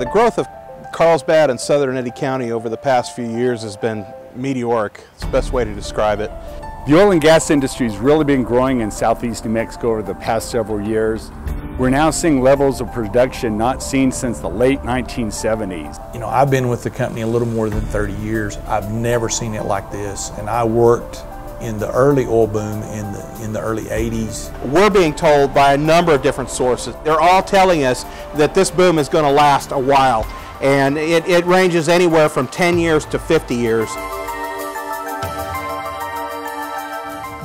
The growth of Carlsbad and southern Eddy County over the past few years has been meteoric. It's the best way to describe it. The oil and gas industry has really been growing in southeast New Mexico over the past several years. We're now seeing levels of production not seen since the late 1970s. You know, I've been with the company a little more than 30 years. I've never seen it like this, and I worked in the early oil boom in the early 80s. We're being told by a number of different sources. They're all telling us that this boom is going to last a while, and it ranges anywhere from 10 years to 50 years.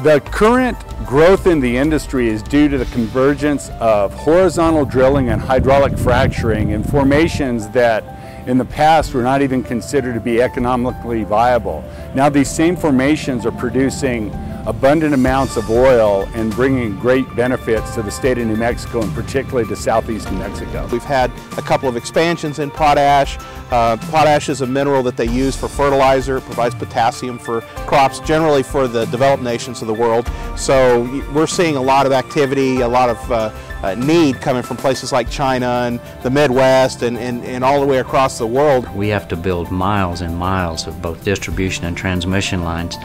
The current growth in the industry is due to the convergence of horizontal drilling and hydraulic fracturing in formations that in the past were not even considered to be economically viable. Now these same formations are producing abundant amounts of oil and bringing great benefits to the state of New Mexico and particularly to southeast New Mexico. We've had a couple of expansions in potash. Potash is a mineral that they use for fertilizer. It provides potassium for crops, generally for the developed nations of the world. So we're seeing a lot of activity, a lot of need coming from places like China and the Midwest and all the way across the world. We have to build miles and miles of both distribution and transmission lines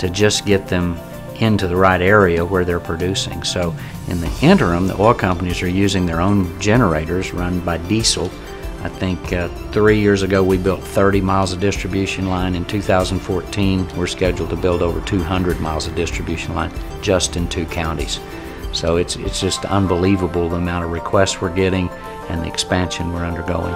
to just get them into the right area where they're producing. So in the interim, the oil companies are using their own generators run by diesel. I think 3 years ago we built 30 miles of distribution line. In 2014 we're scheduled to build over 200 miles of distribution line just in 2 counties. So it's just unbelievable the amount of requests we're getting and the expansion we're undergoing.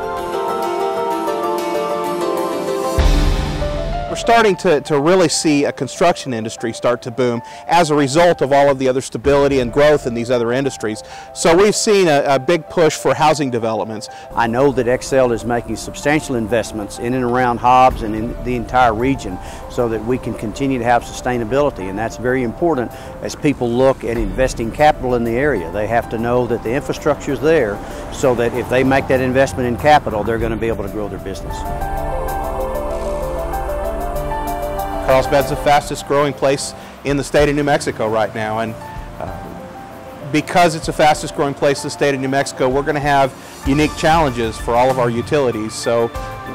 We're starting to really see a construction industry start to boom as a result of all of the other stability and growth in these other industries. So we've seen a big push for housing developments. I know that Xcel is making substantial investments in and around Hobbs and in the entire region so that we can continue to have sustainability, and that's very important as people look at investing capital in the area. They have to know that the infrastructure is there so that if they make that investment in capital, they're going to be able to grow their business. Carlsbad's the fastest growing place in the state of New Mexico right now, and because it's the fastest growing place in the state of New Mexico, we're going to have unique challenges for all of our utilities. So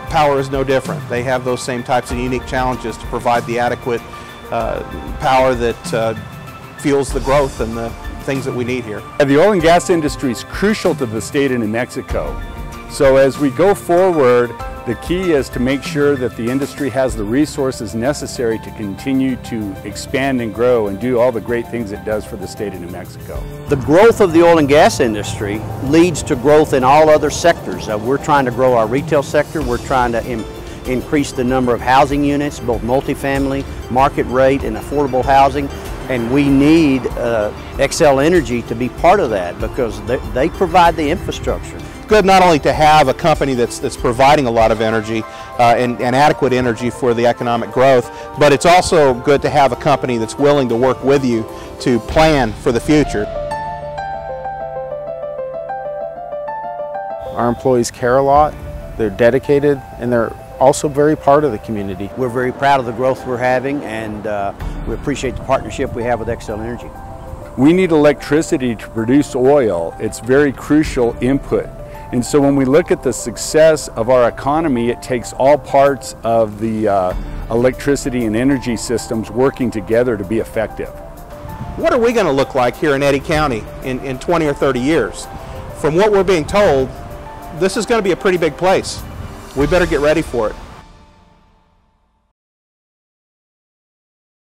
power is no different. They have those same types of unique challenges to provide the adequate power that fuels the growth and the things that we need here. The oil and gas industry is crucial to the state of New Mexico. So as we go forward, the key is to make sure that the industry has the resources necessary to continue to expand and grow and do all the great things it does for the state of New Mexico. The growth of the oil and gas industry leads to growth in all other sectors. We're trying to grow our retail sector. We're trying to increase the number of housing units, both multifamily, market rate, and affordable housing. And we need Xcel Energy to be part of that because they provide the infrastructure. Good not only to have a company that's providing a lot of energy and adequate energy for the economic growth, but it's also good to have a company that's willing to work with you to plan for the future. Our employees care a lot, they're dedicated, and they're also very part of the community. We're very proud of the growth we're having, and we appreciate the partnership we have with Xcel Energy. We need electricity to produce oil. It's very crucial input. And so when we look at the success of our economy, it takes all parts of the electricity and energy systems working together to be effective. What are we going to look like here in Eddy County in 20 or 30 years? From what we're being told, this is going to be a pretty big place. We better get ready for it.